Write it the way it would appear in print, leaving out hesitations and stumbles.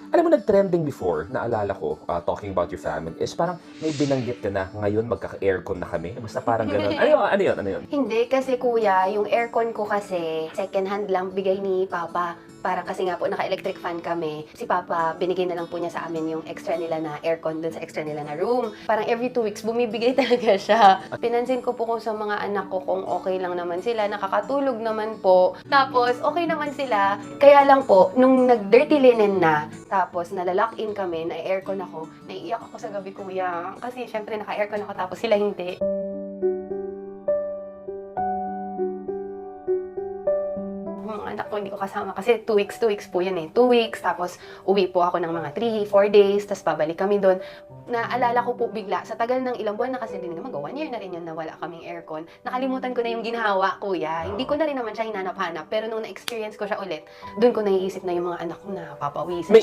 Alam mo, nag-trending before, naalala ko, talking about your family, is parang may binanggit ka na, ngayon magkaka-aircon na kami. Basta parang gano'n. Ano yun? Hindi, kasi kuya, yung aircon ko kasi, second hand lang bigay ni Papa. Para kasi nga po, naka-electric fan kami. Si Papa, binigay na lang po niya sa amin yung extra nila na aircon dun sa extra nila na room. Parang every 2 weeks, bumibigay talaga siya. Pinansin ko po kung sa mga anak ko kung okay lang naman sila, nakakatulog naman po. Tapos, okay naman sila. Kaya lang po, nung nag-dirty linen na, tapos nalalock in kami, na-aircon ako, naiiyak ako sa gabi, kuya. Kasi syempre naka-aircon ako, tapos sila hindi. Mga anak ko hindi ko kasama kasi 2 weeks po yan eh. 2 weeks, tapos uwi po ako ng mga 3-4 days, tapos babalik kami doon. Naalala ko po bigla, sa tagal ng ilang buwan na kasi din naman, 1 year na rin yun na wala kaming aircon. Nakalimutan ko na yung ginawa, kuya. Hindi ko na rin naman siya hinanap-hanap, pero nung na-experience ko siya ulit, doon ko naiisip na yung mga anak ko na papawisin.